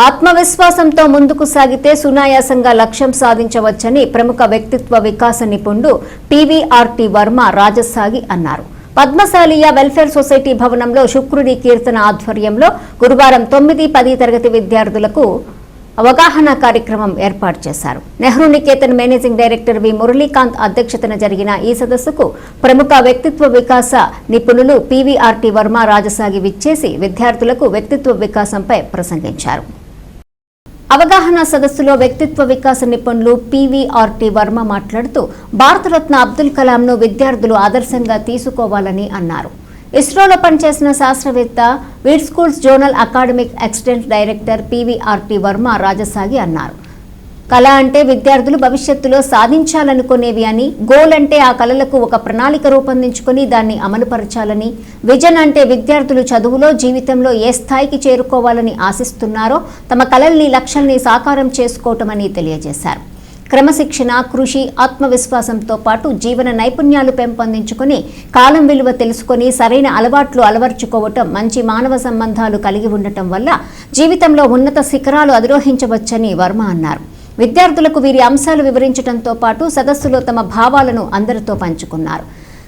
ఆత్మవిశ్వాసంతో ముందుకు సాగితే సునాయాసంగా లక్ష్యం సాధించవచ్చని ప్రముఖ వ్యక్తిత్వ వికాస నిపుణుడు పీవీఆర్టీ వర్మ రాజసాగి అన్నారు. పద్మశాలియ వెల్ఫేర్ సొసైటీ భవనంలో శుక్రుడి కీర్తన ఆధ్వర్యంలో గురువారం 9-10 తరగతి విద్యార్థులకు అవగాహన కార్యక్రమం ఏర్పాటు చేశారు. నెహ్రూ నికేతన్ మేనేజింగ్ డైరెక్టర్ వి మురళీకాంత్ అధ్యక్షతన జరిగిన ఈ సదస్సుకు ప్రముఖ వ్యక్తిత్వ వికాస నిపుణులు పీవీఆర్టీ వర్మ రాజసాగి విచ్చేసి విద్యార్థులకు వ్యక్తిత్వ వికాసంపై ప్రసంగించారు. అవగాహన సదస్సులో వ్యక్తిత్వ వికాస నిపుణులు పీవీఆర్టీ వర్మ మాట్లాడుతూ భారతరత్న అబ్దుల్ కలాంను విద్యార్థులు ఆదర్శంగా తీసుకోవాలని అన్నారు. ఇస్రోలో పనిచేసిన శాస్త్రవేత్త వీడ్ schools zonal academic excellence director PVRT Varma Rajasagi అన్నారు. కళ అంటే విద్యార్థులు భవిష్యత్తులో సాధించాలనుకునేవి అని, గోల్ అంటే ఆ కళలకు ఒక ప్రణాళిక రూపొందించుకుని దాన్ని అమలుపరచాలని, విజన్ అంటే విద్యార్థులు చదువులో జీవితంలో ఏ స్థాయికి చేరుకోవాలని ఆశిస్తున్నారో తమ కళల్ని లక్ష్యాల్ని సాకారం చేసుకోవటమని తెలియజేశారు. క్రమశిక్షణ, కృషి, ఆత్మవిశ్వాసంతో పాటు జీవన నైపుణ్యాలు పెంపొందించుకుని కాలం విలువ తెలుసుకుని సరైన అలవాట్లు అలవర్చుకోవటం, మంచి మానవ సంబంధాలు కలిగి ఉండటం వల్ల జీవితంలో ఉన్నత శిఖరాలు అధిరోహించవచ్చని వర్మ అన్నారు. విద్యార్థులకు వీరి అంశాలు వివరించడంతో పాటు సదస్సులో తమ భావాలను అందరితో పంచుకున్నారు.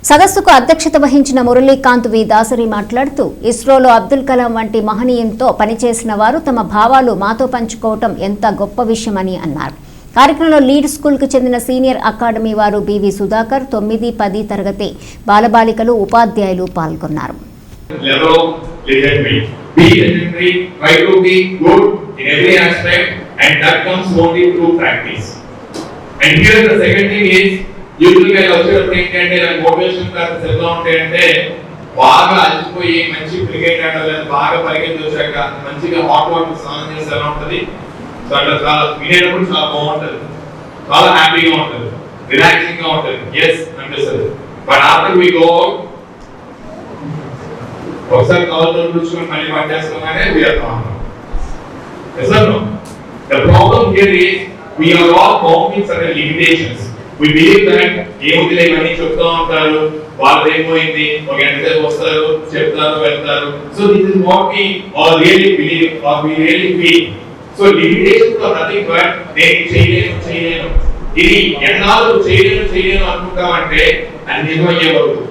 సదస్సుకు అధ్యక్షత వహించిన మురళీకాంత్ వి దాసరి మాట్లాడుతూ, ఇస్రోలో అబ్దుల్ కలాం వంటి మహనీయంతో పనిచేసిన వారు తమ భావాలు మాతో పంచుకోవటం ఎంత గొప్ప విషయమని అన్నారు. కార్యక్రమంలో లీడ్ స్కూల్ కు చెందిన సీనియర్ అకాడమీ వారు బివి సుధాకర్, 9-10 తరగతి బాలబాలికలు, ఉపాధ్యాయులు పాల్గొన్నారు. And that comes only through practice. And here the second thing is, usually I also think that the motivation classes ఎలా ఉంటాయంటే బాగా అలసిపోయి మంచి క్రికెట్ ఆడాలి, బాగా పరిగెత్తి వచ్చాక మంచిగా హాట్ వాటర్ స్నానం చేస్తే ఎలా ఉంటుంది. సో అట్లా చాలా వినేటప్పుడు చాలా బాగుంటుంది, చాలా హ్యాపీగా ఉంటుంది, రిలాక్సింగ్ గా ఉంటుంది. ఎస్ అనిపిస్తుంది. బట్ ఆఫ్టర్ వి గో ఒకసారి కవర్లో చూసుకొని మళ్ళీ పట్టేసుకోగానే we are calm. Yes or no? The problem here is we are all bound with certain limitations. We believe that ఏముందిలే ఇవన్నీ చెప్తూ ఉంటారు, వాళ్ళు ఏమైంది, ఒక గంట సేపు వస్తారు, చెప్తారు, వెళ్తారు. So this is what we all really believe or we really feel. So limitations are nothing but నేను చేయలేను ఇది ఎన్నాళ్ళు చేయలేను అనుకుంటామంటే అది నిజమయ్యే వరకు.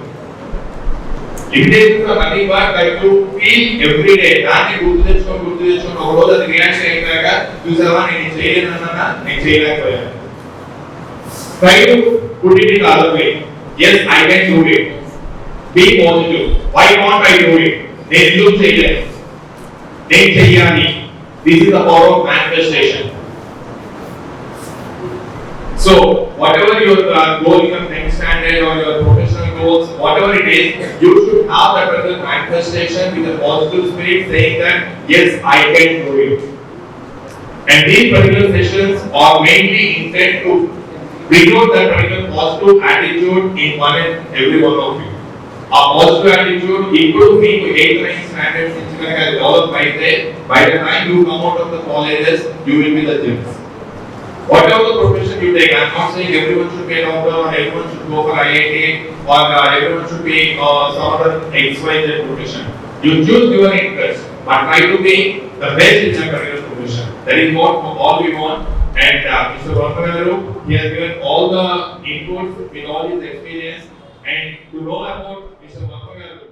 Limitations are nothing but like to feel every day. దాన్ని గుర్తు తెచ్చుకొని ఒక రోజు అది రియాక్షన్ అయిపోయాక చూసావా నేను చేయలేకపోయాను. Try to put it in the other way. Yes, I can do it. Be positive. Why can't I do it? నేను ఎందుకు చేయలేను, నేను చెయ్యాలి. This is the power of manifestation. So whatever your goal, your next standard or your professional goals, whatever it is, you should have that particular manifestation with a positive spirit, saying that yes, I can do it. And these particular sessions are mainly intended to bring out that particular positive attitude in one and every one of you. A positive attitude equal to being 8-9 standards developed by the time you come out of the colleges, you will be the gyms. Whatever the profession you take, I'm not saying everyone should be a doctor or everyone should go for IIT or everyone should be some other XYZ profession. You choose your interest, but try to be the best in your particular profession. That is what all we want. And Mr. Varmagaru, he has given all the inputs with all his experience. And to know about Mr. Varmagaru,